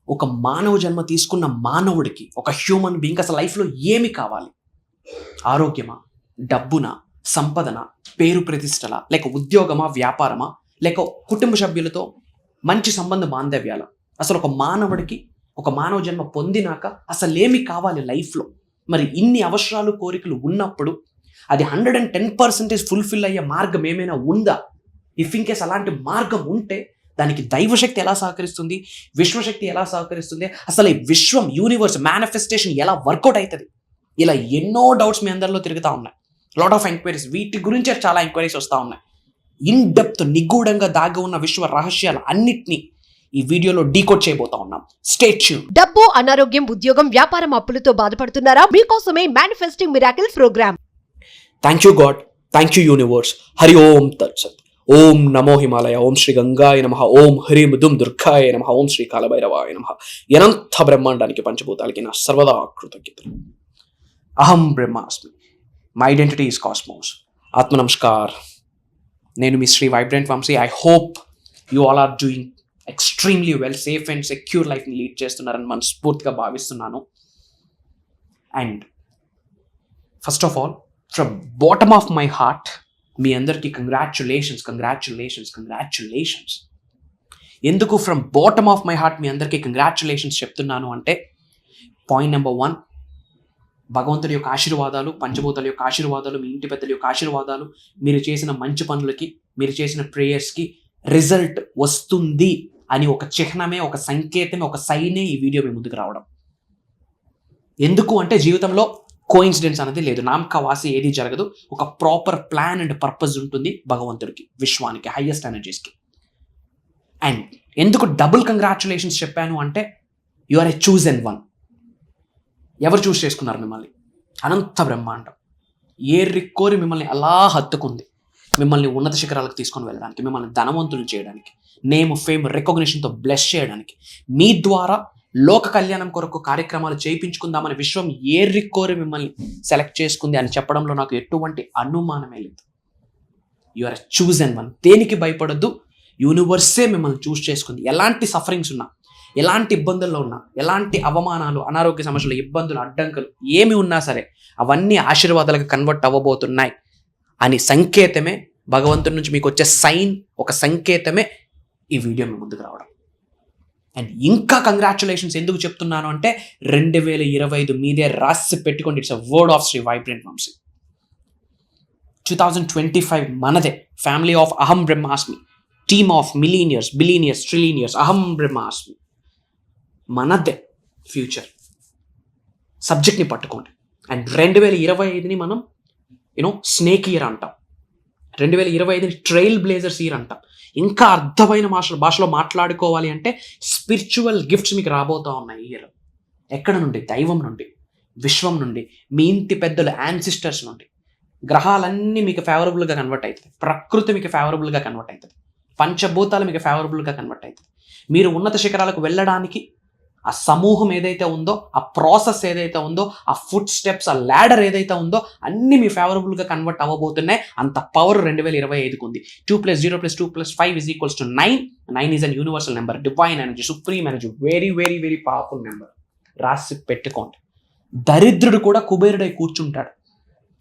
ఒక మానవ జన్మ తీసుకున్న మానవుడికి, ఒక హ్యూమన్ బీయింగ్ అసలు లైఫ్లో ఏమి కావాలి? ఆరోగ్యమా, డబ్బునా, సంపదన, పేరు ప్రతిష్టల, లేక ఉద్యోగమా, వ్యాపారమా, లేక కుటుంబ సభ్యులతో మంచి సంబంధ బాంధవ్యాల? అసలు ఒక మానవుడికి ఒక మానవ జన్మ పొందినాక అసలు ఏమి కావాలి లైఫ్లో? మరి ఇన్ని అవసరాలు కోరికలు ఉన్నప్పుడు అది 110% ఫుల్ఫిల్ అయ్యే మార్గం ఏమైనా ఉందా? ఇఫ్ ఇన్ కేస్ అలాంటి మార్గం ఉంటే దానికి దైవశక్తి ఎలా సహకరిస్తుంది, విశ్వశక్తి ఎలా సహకరిస్తుంది, అసలు ఈ విశ్వం, యూనివర్స్, మేనిఫెస్టేషన్ ఎలా వర్కౌట్ అవుతుంది? ఇలా ఎన్నో డౌట్స్ మీ అందరిలో తిరుగుతూ ఉన్నాయి. లాట్ ఆఫ్ ఎంక్వైరీస్, వీటి గురించే చాలా ఎంక్వైరీస్ వస్తూ ఉన్నాయి. ఇన్ డెప్త్, నిగూఢంగా దాగి ఉన్న విశ్వ రహస్యాలు అన్నిటినీ ఈ వీడియోలో డీకోడ్ చేయబోతా ఉన్నాం. Stay tune. డబ్బు, అనారోగ్యం, ఉద్యోగం, వ్యాపారం, అప్పులతో బాధపడుతున్నారా? మీకోసమే manifesting miracle program. Thank you God, thank you universe. హరి ఓం తత్సత్. ఓం నమో హిమాలయ, ఓం శ్రీ గంగాయ నమః, ఓం హ్రీం దుం దుర్గాయ నమః, ఓం శ్రీ కాలభైరవాయ నమః. అనంత బ్రహ్మాండానికి, పంచభూతాలకి నా సర్వదా కృతజ్ఞతలు. అహం బ్రహ్మాస్మి. My identity is cosmos. ఆత్మ నమస్కార్. నేను మీ Shri vibrant Vamshi. I hope you all are doing extremely well, safe and secure లైఫ్ని లీడ్ చేస్తున్నారని మనస్ఫూర్తిగా భావిస్తున్నాను. And first of all, from bottom of my heart మీ అందరికీ కంగ్రాచ్యులేషన్స్. ఎందుకు from bottom of my heart మీ అందరికీ కంగ్రాచ్యులేషన్స్ చెప్తున్నాను అంటే, పాయింట్ నెంబర్ 1, భగవంతుడి యొక్క ఆశీర్వాదాలు, పంచభూతాల యొక్క ఆశీర్వాదాలు, మీ ఇంటి పెద్దల యొక్క ఆశీర్వాదాలు, మీరు చేసిన మంచి పనులకి, మీరు చేసిన ప్రేయర్స్కి రిజల్ట్ వస్తుంది అని ఒక చిహ్నమే, ఒక సంకేతమే, ఒక సైనే ఈ వీడియో మీ ముందుకు రావడం. ఎందుకు అంటే జీవితంలో కోఇన్సిడెన్స్ అనేది లేదు, నామకావాసి ఏది జరగదు. ఒక ప్రాపర్ ప్లాన్ అండ్ పర్పస్ ఉంటుంది భగవంతుడికి, విశ్వానికి, హైయెస్ట్ ఎనర్జీస్కి. అండ్ ఎందుకు డబుల్ కంగ్రాచులేషన్స్ చెప్పాను అంటే, you are a chosen one. ఎవరు చూస్ చేసుకున్నారు మిమ్మల్ని? అనంత బ్రహ్మాండం ఏర్రికోరి మిమ్మల్ని అలా హత్తుకుంది, మిమ్మల్ని ఉన్నత శిఖరాలకు తీసుకొని వెళ్ళడానికి, మిమ్మల్ని ధనవంతులు చేయడానికి, నేమ్, ఫేమ్, రికగ్నిషన్తో బ్లెస్ చేయడానికి, మీ ద్వారా లోక కళ్యాణం కొరకు కార్యక్రమాలు చేయించుకుందామని విశ్వం ఏర్రికోరి మిమ్మల్ని సెలెక్ట్ చేసుకుంది అని చెప్పడంలో నాకు ఎటువంటి అనుమానమే లేదు. You are chosen one. దేనికి భయపడద్దు, యూనివర్సే మిమ్మల్ని చూస్ చేసుకుంది. ఎలాంటి సఫరింగ్స్ ఉన్నా, ఎలాంటి ఇబ్బందుల్లో ఉన్నా, ఎలాంటి అవమానాలు, అనారోగ్య సమస్యలు, ఇబ్బందులు, అడ్డంకులు ఏమి ఉన్నా సరే అవన్నీ ఆశీర్వాదాలకు కన్వర్ట్ అవ్వబోతున్నాయి అని సంకేతమే, భగవంతుడి నుంచి మీకు వచ్చే సైన్, ఒక సంకేతమే ఈ వీడియో మీ ముందుకు రావడం. అండ్ ఇంకా కంగ్రాచులేషన్స్ ఎందుకు చెప్తున్నాను అంటే, 2025 మీదే రాసి పెట్టుకోండి. It's a word of Shri vibrant Vamshi. 2025 మనదే. Family of Aham Brahmasmi, team of millionaires, billionaires, trillionaires, Aham Brahmasmi మనదే ఫ్యూచర్. సబ్జెక్ట్ని పట్టుకోండి. అండ్ 2025ని మనం స్నేక్ ఇయర్ అంటాం, 2025ని ట్రైల్ బ్లేజర్స్ ఇయర్ అంటాం. ఇంకా అర్థమైన భాషలో మాట్లాడుకోవాలి అంటే, స్పిరిచువల్ గిఫ్ట్స్ మీకు రాబోతూ ఉన్నాయి ఈ ఇయర్. ఎక్కడ నుండి? దైవం నుండి, విశ్వం నుండి, మీ ఇంటి పెద్దల యాన్సిస్టర్స్ నుండి. గ్రహాలన్నీ మీకు ఫేవరబుల్గా కన్వర్ట్ అవుతుంది, ప్రకృతి మీకు ఫేవరబుల్గా కన్వర్ట్ అవుతుంది, పంచభూతాలు మీకు ఫేవరబుల్గా కన్వర్ట్ అవుతుంది. మీరు ఉన్నత శిఖరాలకు వెళ్ళడానికి ఆ సమూహం ఏదైతే ఉందో, ఆ ప్రాసెస్ ఏదైతే ఉందో, ఆ ఫుట్ స్టెప్స్, ఆ ల్యాడర్ ఏదైతే ఉందో, అన్నీ మీ ఫేవరబుల్గా కన్వర్ట్ అవ్వబోతున్నాయి. అంత పవర్ 2025కు ఉంది. 2 + 0 + 2 + 5 = 9. 9 is an universal number, divine energy, supreme energy, very very very powerful number. రాసి పెట్టుకోండి. దరిద్రుడు కూడా కుబేరుడై కూర్చుంటాడు.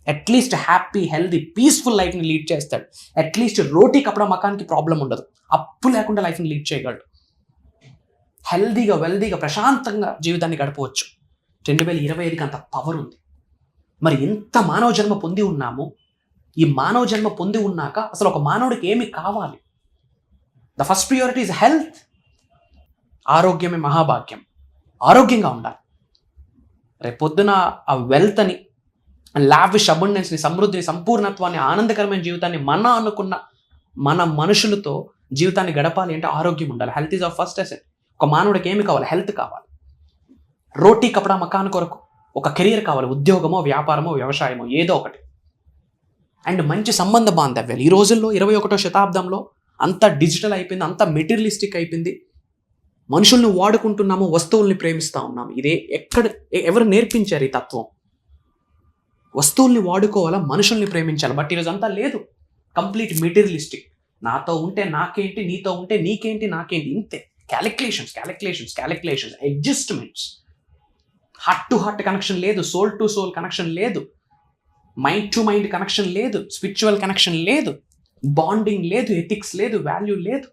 అట్లీస్ట్ హ్యాపీ, హెల్దీ, పీస్ఫుల్ లైఫ్ని లీడ్ చేస్తాడు. అట్లీస్ట్ రోటీ కపడా మకానికి ప్రాబ్లం ఉండదు. అప్పు లేకుండా లైఫ్ని లీడ్ చేయగలడు. హెల్దీగా, వెల్దీగా, ప్రశాంతంగా జీవితాన్ని గడపవచ్చు. 2025కి అంత పవర్ ఉంది. మరి ఎంత మానవ జన్మ పొంది ఉన్నామో, ఈ మానవ జన్మ పొంది ఉన్నాక అసలు ఒక మానవుడికి ఏమి కావాలి? The first priority is health. ఆరోగ్యమే మహాభాగ్యం. ఆరోగ్యంగా ఉండాలి. రేపొద్దున ఆ వెల్త్ని, లావిష్ అబండెన్స్ని, సమృద్ధిని, సంపూర్ణత్వాన్ని, ఆనందకరమైన జీవితాన్ని మన మనుషులతో జీవితాన్ని గడపాలి అంటే ఆరోగ్యం ఉండాలి. Health is of first asset. ఒక మానవుడికి ఏమి కావాలి? హెల్త్ కావాలి. రోటీ కపడా మకాన్ కొరకు ఒక కెరియర్ కావాలి, ఉద్యోగమో, వ్యాపారమో, వ్యవసాయమో, ఏదో ఒకటి. అండ్ మంచి సంబంధ బాంధవ్యాలు. ఈ రోజుల్లో 21వ శతాబ్దంలో అంత డిజిటల్ అయిపోయింది, అంత మెటీరియలిస్టిక్ అయిపోయింది. మనుషుల్ని వాడుకుంటున్నాము, వస్తువుల్ని ప్రేమిస్తూ ఉన్నాము. ఎవరు నేర్పించారు ఈ తత్వం? వస్తువుల్ని వాడుకోవాలా, మనుషుల్ని ప్రేమించాలి. బట్ ఈరోజు అంతా లేదు, కంప్లీట్ మెటీరియలిస్టిక్. నాతో ఉంటే నాకేంటి, నీతో ఉంటే నీకేంటి, నాకేంటి, ఇంతే. Calculations, adjustments. Heart to heart connection లేదు, సోల్ టు సోల్ కనెక్షన్ లేదు, మైండ్ టు మైండ్ కనెక్షన్ లేదు, స్పిరిచువల్ కనెక్షన్ లేదు, బాండింగ్ లేదు, ఎథిక్స్ లేదు, వాల్యూ లేదు.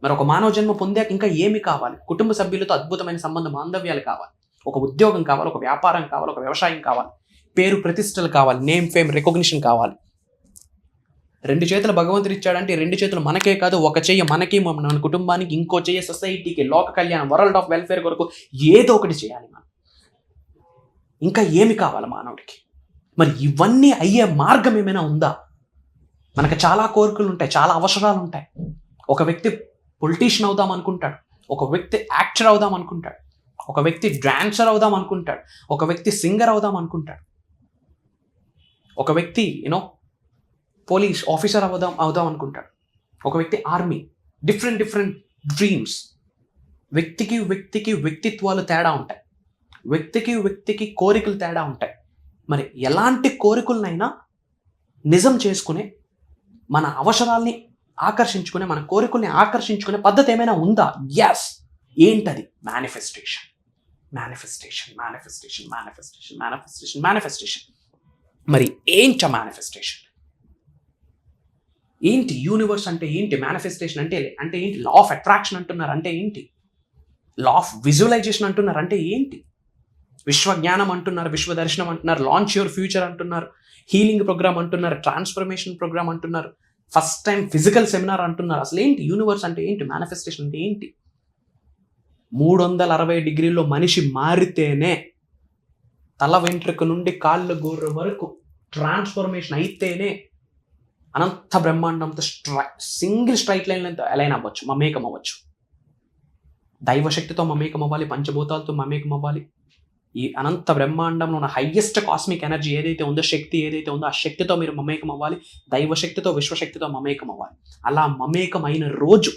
మరి ఒక మానవ జన్మ పొందాక ఇంకా ఏమి కావాలి? కుటుంబ సభ్యులతో అద్భుతమైన సంబంధ బాంధవ్యాలు కావాలి, ఒక ఉద్యోగం కావాలి, ఒక వ్యాపారం కావాలి, ఒక వ్యవసాయం కావాలి, పేరు ప్రతిష్టలు కావాలి, నేమ్ ఫేమ్ రికగ్నిషన్ కావాలి. 2 చేతులు భగవంతుడు ఇచ్చాడంటే 2 చేతులు మనకే కాదు, ఒక చెయ్యి మనకి, మన కుటుంబానికి, ఇంకో చెయ్యి సొసైటీకి, లోక కళ్యాణం, వరల్డ్ ఆఫ్ వెల్ఫేర్ కొరకు ఏదో ఒకటి చేయాలి మనం. ఇంకా ఏమి కావాలి మానవుడికి? మరి ఇవన్నీ అయ్యే మార్గం ఏమైనా ఉందా? మనకు చాలా కోరికలు ఉంటాయి, చాలా అవసరాలు ఉంటాయి. ఒక వ్యక్తి పొలిటీషియన్ అవుదాం అనుకుంటాడు, ఒక వ్యక్తి యాక్టర్ అవుదాం అనుకుంటాడు, ఒక వ్యక్తి డాన్సర్ అవుదాం అనుకుంటాడు, ఒక వ్యక్తి సింగర్ అవుదాం అనుకుంటాడు, ఒక వ్యక్తి పోలీస్ ఆఫీసర్ అవుదాం అనుకుంటాడు, ఒక వ్యక్తి ఆర్మీ. Different dreams. వ్యక్తికి వ్యక్తిత్వాలు తేడా ఉంటాయి, వ్యక్తికి కోరికలు తేడా ఉంటాయి. మరి ఎలాంటి కోరికలనైనా నిజం చేసుకునే, మన అవసరాల్ని ఆకర్షించుకునే, మన కోరికల్ని ఆకర్షించుకునే పద్ధతి ఏమైనా ఉందా? ఎస్. ఏంటది? మేనిఫెస్టేషన్. మరి ఏంట మేనిఫెస్టేషన్? ఏంటి యూనివర్స్ అంటే ఏంటి? మేనిఫెస్టేషన్ అంటే ఏంటి? లా ఆఫ్ అట్రాక్షన్ అంటున్నారు అంటే ఏంటి? లా ఆఫ్ విజువలైజేషన్ అంటున్నారు అంటే ఏంటి? విశ్వజ్ఞానం అంటున్నారు, విశ్వదర్శనం అంటున్నారు, లాంచ్ యువర్ ఫ్యూచర్ అంటున్నారు, హీలింగ్ ప్రోగ్రామ్ అంటున్నారు, ట్రాన్స్ఫర్మేషన్ ప్రోగ్రామ్ అంటున్నారు, ఫస్ట్ టైం ఫిజికల్ సెమినార్ అంటున్నారు. అసలు ఏంటి యూనివర్స్ అంటే ఏంటి? మేనిఫెస్టేషన్ అంటే ఏంటి? 360 డిగ్రీల్లో మనిషి మారితేనే, తల వెంట్రుక నుండి కాళ్ళ గోర్ర వరకు ట్రాన్స్ఫర్మేషన్ అయితేనే అనంత బ్రహ్మాండంతో సింగిల్ స్ట్రైట్ లైన్ అలైన్ అవ్వచ్చు, మమేకం అవ్వచ్చు. దైవశక్తితో మమేకం అవ్వాలి, పంచభూతాలతో మమేకం అవ్వాలి. ఈ అనంత బ్రహ్మాండంలో ఉన్న హయ్యెస్ట్ కాస్మిక్ ఎనర్జీ ఏదైతే ఉందో, శక్తి ఏదైతే ఉందో, ఆ శక్తితో మీరు మమేకం అవ్వాలి. దైవశక్తితో, విశ్వశక్తితో మమేకం అవ్వాలి. అలా మమేకం అయిన రోజు,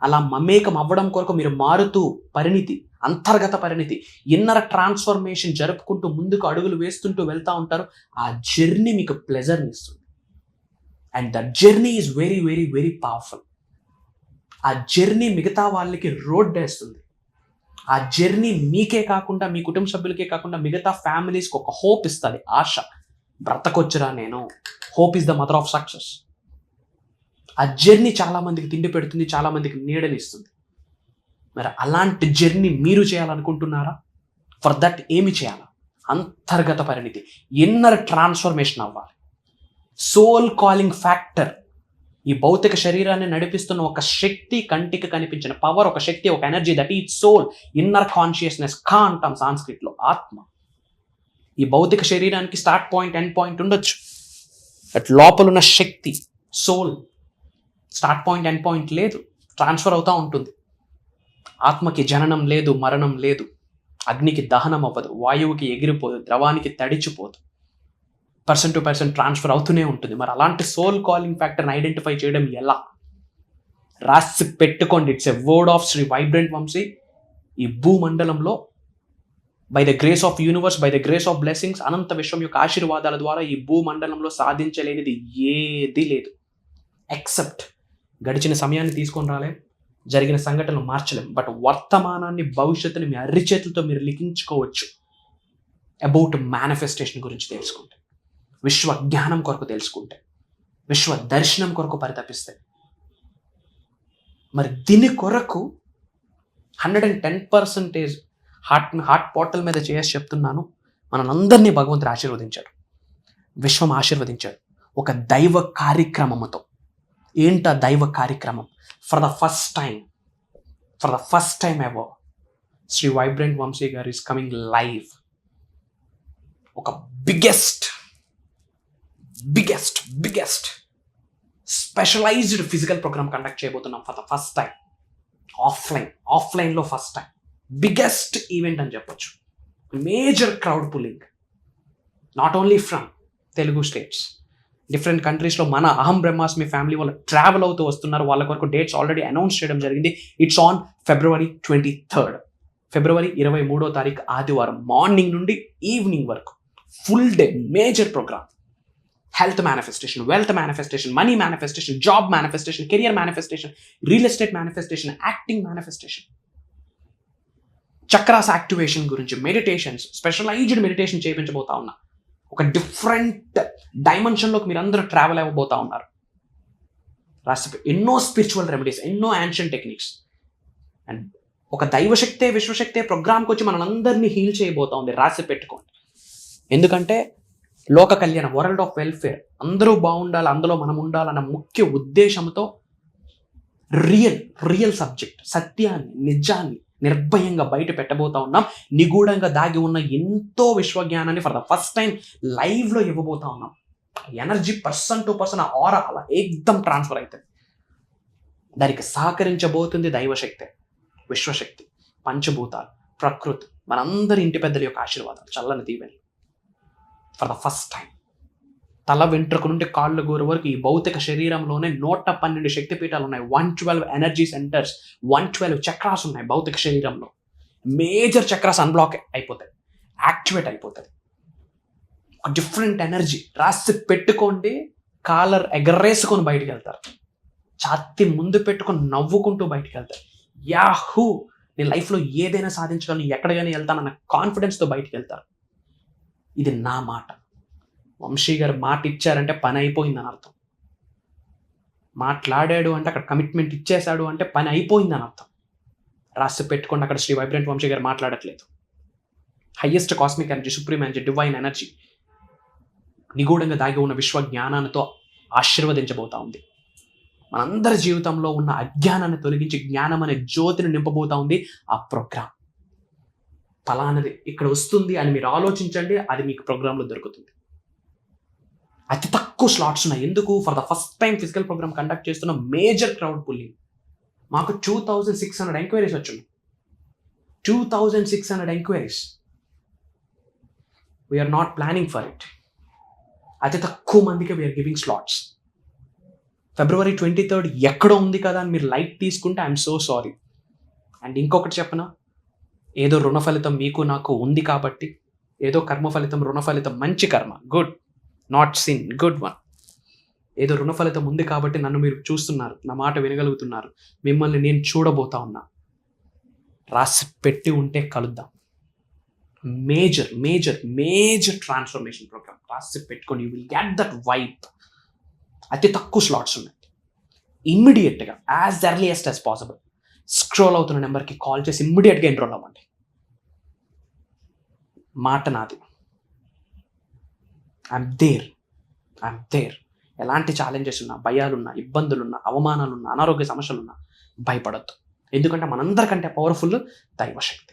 అలా మమేకం అవ్వడం కొరకు మీరు మారుతూ పరిణితి, అంతర్గత పరిణితి, ఇన్నర్ ట్రాన్స్ఫర్మేషన్ జరుపుకుంటూ ముందుకు అడుగులు వేస్తుంటూ వెళ్తూ ఉంటారు. ఆ జర్నీ మీకు ప్లెజర్ని ఇస్తుంది. And that journey is very very very powerful. ఆ జర్నీ మిగతా వాళ్ళకి రోడ్ వేస్తుంది. ఆ జర్నీ మీకే కాకుండా, మీ కుటుంబ సభ్యులకే కాకుండా, మిగతా ఫ్యామిలీస్కి ఒక హోప్ ఇస్తుంది, ఆశ. బ్రతకొచ్చురా నేను. Hope is the mother of success. ఆ జర్నీ చాలామందికి తిండి పెడుతుంది, చాలామందికి నీడనిస్తుంది. మరి అలాంటి జర్నీ మీరు చేయాలనుకుంటున్నారా? ఫర్ దట్ ఏమి చేయాలా? అంతర్గత పరిణితి, ఇన్నర్ ట్రాన్స్ఫర్మేషన్ అవ్వాలి. సోల్ కాలింగ్ ఫ్యాక్టర్, ఈ భౌతిక శరీరాన్ని నడిపిస్తున్న ఒక శక్తి, కంటికి కనిపించిన పవర్, ఒక శక్తి, ఒక energy, that is soul, inner consciousness. కా అంటాం సాంస్క్రిట్లో, ఆత్మ. ఈ భౌతిక శరీరానికి స్టార్ట్ పాయింట్, ఎండ్ పాయింట్ ఉండొచ్చు. అట్ లోపల ఉన్న శక్తి, soul, start point, end point లేదు, ట్రాన్స్ఫర్ అవుతూ ఉంటుంది. ఆత్మకి జననం లేదు, మరణం లేదు, అగ్నికి దహనం అవ్వదు, వాయువుకి ఎగిరిపోదు, ద్రవానికి తడిచిపోదు, పర్సన్ టు పర్సన్ ట్రాన్స్ఫర్ అవుతూనే ఉంటుంది. మరి అలాంటి సోల్ కాలింగ్ ఫ్యాక్టర్ని ఐడెంటిఫై చేయడం ఎలా? రాసి పెట్టుకోండి. It's a word of Shri vibrant Vamshi. ఈ భూమండలంలో by the grace of universe, by the grace of blessings, అనంత విశ్వం యొక్క ఆశీర్వాదాల ద్వారా ఈ భూమండలంలో సాధించలేనిది ఏదీ లేదు. ఎక్సెప్ట్ గడిచిన సమయాన్ని తీసుకొని రాలేం, జరిగిన సంఘటనలు మార్చలేం, బట్ వర్తమానాన్ని, భవిష్యత్తుని మీ అరిచేతులతో మీరు లిఖించుకోవచ్చు. అబౌట్ మేనిఫెస్టేషన్ గురించి తెలుసుకుంటే, విశ్వ జ్ఞానం కొరకు తెలుసుకుంటే, విశ్వ దర్శనం కొరకు పరితపిస్తే, మరి దీని కొరకు 110% హార్ట్ పోర్టల్ మీద చేసి చెప్తున్నాను. మనందరినీ భగవంతుడు ఆశీర్వదించాడు, విశ్వం ఆశీర్వదించాడు ఒక దైవ కార్యక్రమముతో. ఏంటా దైవ కార్యక్రమం? For the first time ever Shri vibrant Vamshi గారు ఈస్ కమింగ్ లైవ్. ఒక biggest specialized physical program conduct చేయబోతున్నాం ఫర్ ద ఫస్ట్ టైం. ఆఫ్లైన్లో ఫస్ట్ టైం, బిగ్గెస్ట్ ఈవెంట్ అని చెప్పొచ్చు. Major crowd pulling, not only from Telugu states, different కంట్రీస్లో మన అహం బ్రహ్మాస్మి ఫ్యామిలీ వాళ్ళు ట్రావెల్ అవుతూ వస్తున్నారు. వాళ్ళ కొరకు డేట్స్ ఆల్రెడీ అనౌన్స్ చేయడం జరిగింది. ఇట్స్ ఆన్ February 23rd, ఫిబ్రవరి 23వ తారీఖు ఆదివారం, మార్నింగ్ నుండి ఈవినింగ్ వరకు full day major program. Health manifestation, wealth manifestation, money manifestation, job manifestation, career manifestation, real estate manifestation, acting manifestation, chakras activation గురించి మెడిటేషన్స్, స్పెషలైజ్డ్ మెడిటేషన్ చేయించబోతా ఉన్నా. ఒక డిఫరెంట్ డైమెన్షన్లోకి మీరు అందరూ ట్రావెల్ అవ్వబోతా ఉన్నారు. రాసి ఎన్నో స్పిరిచువల్ రెమెడీస్, ఎన్నో యాన్షియన్ టెక్నిక్స్, అండ్ ఒక దైవశక్తే విశ్వశక్తే ప్రోగ్రామ్కి వచ్చి మనందరినీ హీల్ చేయబోతా ఉంది. రాసి పెట్టుకోండి. ఎందుకంటే లోక కళ్యాణం, వరల్డ్ ఆఫ్ వెల్ఫేర్, అందరూ బాగుండాలి, అందులో మనం ఉండాలన్న ముఖ్య ఉద్దేశంతో రియల్ సబ్జెక్ట్, సత్యాన్ని, నిజాన్ని నిర్భయంగా బయట పెట్టబోతా ఉన్నాం. నిగూఢంగా దాగి ఉన్న ఎంతో విశ్వజ్ఞానాన్ని ఫర్ ద ఫస్ట్ టైం లైవ్లో ఇవ్వబోతా ఉన్నాం. ఎనర్జీ పర్సన్ టు పర్సన్ ఆరా అలా ఏకదం ట్రాన్స్ఫర్ అవుతుంది. దానికి సహకరించబోతుంది దైవశక్తి, విశ్వశక్తి, పంచభూతాలు, ప్రకృతి, మనందరి ఇంటి పెద్దల యొక్క ఆశీర్వాదాలు, చల్లని దీవెనలు. ఫర్ ద ఫస్ట్ టైం తల వెంట్రుక నుండి కాళ్ళ గోరు వరకు ఈ భౌతిక శరీరంలోనే 112 శక్తిపీఠాలు ఉన్నాయి. 112 ఎనర్జీ సెంటర్స్, 112 చక్రాస్ ఉన్నాయి భౌతిక శరీరంలో. మేజర్ చక్రాస్ అన్బ్లాక్ అయిపోతాయి, యాక్టివేట్ అయిపోతుంది. డిఫరెంట్ ఎనర్జీ రాసి పెట్టుకోండి. కాలర్ ఎగరేసుకొని బయటికి వెళ్తారు, ఛాతీ ముందు పెట్టుకొని నవ్వుకుంటూ బయటికి వెళ్తారు. యాహూ, నేను లైఫ్లో ఏదైనా సాధించగలను, ఎక్కడికైనా వెళ్తానన్న కాన్ఫిడెన్స్తో బయటికి వెళ్తారు. ఇది నా మాట. వంశీ గారు మాట ఇచ్చారంటే పని అయిపోయిందని అర్థం. మాట్లాడాడు అంటే అక్కడ కమిట్మెంట్ ఇచ్చేశాడు అంటే పని అయిపోయిందని అర్థం. రాసి పెట్టుకోండి. అక్కడ శ్రీ వైబ్రెంట్ వంశీ గారు మాట్లాడట్లేదు. Highest cosmic energy, supreme energy, divine energy నిగూఢంగా దాగి ఉన్న విశ్వ జ్ఞానాలతో ఆశీర్వదించబోతా ఉంది. మనందరి జీవితంలో ఉన్న అజ్ఞానాన్ని తొలగించి జ్ఞానం అనే జ్యోతిని నింపబోతా ఉంది ఆ ప్రోగ్రామ్. ఫలానది ఇక్కడ వస్తుంది అని మీరు ఆలోచించండి, అది మీకు ప్రోగ్రాంలో దొరుకుతుంది. అతి తక్కువ స్లాట్స్ ఉన్నాయి. ఎందుకు? For the first time physical program conduct చేస్తున్న మేజర్ క్రౌడ్ పుల్లింగ్. మాకు 2600 ఎంక్వైరీస్ వచ్చింది. 2600 enquiries. We're not planning for it. అతి తక్కువ మందికి we are giving slots. February 23rd ఎక్కడో ఉంది కదా అని మీరు లైట్ తీసుకుంటే ఐఎమ్ సో సారీ. అండ్ ఇంకొకటి చెప్పనా, ఏదో రుణ ఫలితం మీకు నాకు ఉంది కాబట్టి, ఏదో కర్మ ఫలితం, రుణ ఫలితం, మంచి కర్మ, good, not sin, good one. ఏదో రుణ ఫలితం ఉంది కాబట్టి నన్ను మీరు చూస్తున్నారు, నా మాట వినగలుగుతున్నారు, మిమ్మల్ని నేను చూడబోతా ఉన్నా. రాసి పెట్టి ఉంటే కలుద్దాం. Major major major transformation program రాసి పెట్టుకొని you will get that vibe. అతి తక్కువ స్లాట్స్ ఉన్నాయి. ఇమ్మీడియట్గా as earliest as possible scroll అవుతున్న నెంబర్కి కాల్ చేసి ఇమ్మీడియట్గా ఎన్రోల్ అవ్వండి. మాట నాది. I'm there. ఎలాంటి ఛాలెంజెస్ ఉన్నా, భయాలున్నా, ఇబ్బందులున్నా, అవమానాలున్నా, అనారోగ్య సమస్యలున్నా భయపడద్దు. ఎందుకంటే మనందరికంటే పవర్ఫుల్ దైవశక్తి,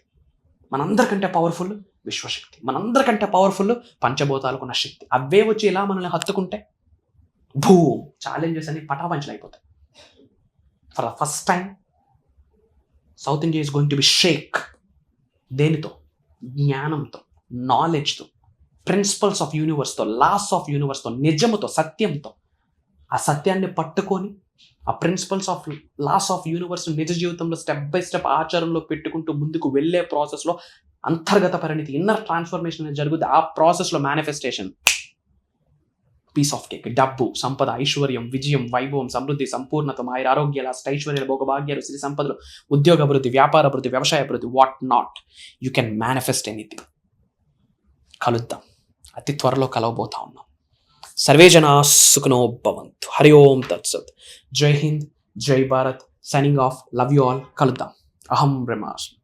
మనందరికంటే పవర్ఫుల్ విశ్వశక్తి, మనందరికంటే పవర్ఫుల్ పంచభూతాలకున్న శక్తి. అవే వచ్చి ఇలా మనల్ని హత్తుకుంటే ఛాలెంజెస్ అన్ని పటాపంచలు అయిపోతాయి. For the first time South India is going to be shake. దేనితో? జ్ఞానంతో, నాలెడ్జ్తో, ప్రిన్సిపల్స్ ఆఫ్ యూనివర్స్తో, లాస్ ఆఫ్ యూనివర్స్తో, నిజముతో, సత్యంతో. ఆ సత్యాన్ని పట్టుకొని ఆ principles of laws of universe నిజ జీవితంలో స్టెప్ బై స్టెప్ ఆచారంలో పెట్టుకుంటూ ముందుకు వెళ్ళే ప్రాసెస్లో అంతర్గత పరిణితి, ఇన్నర్ ట్రాన్స్ఫర్మేషన్ అనేది జరుగుతుంది. ఆ ప్రాసెస్లో మేనిఫెస్టేషన్, పీస్ ఆఫ్ కేక్, డబ్బు, సంపద, ఐశ్వర్యం, విజయం, వైభవం, సమృద్ధి, సంపూర్ణత, ఆయుర ఆరోగ్యాల, ఐశ్వర్యాలు, భోగభాగ్యాలు, శ్రీ సంపదలు, ఉద్యోగ అభివృద్ధి, వ్యాపార అభివృద్ధి, వ్యవసాయ అభివృద్ధి, what not. You can manifest anything. కలుద్దాం. అతి త్వరలో కలవబోతా ఉన్నాం. సర్వే జనా సుఖినో భవంతు. హరి ఓం తత్సత్. జై హింద్, జై Bharat. Signing off. Love you all. కలుద్దాం. అహం బ్రహ్మాస్మి.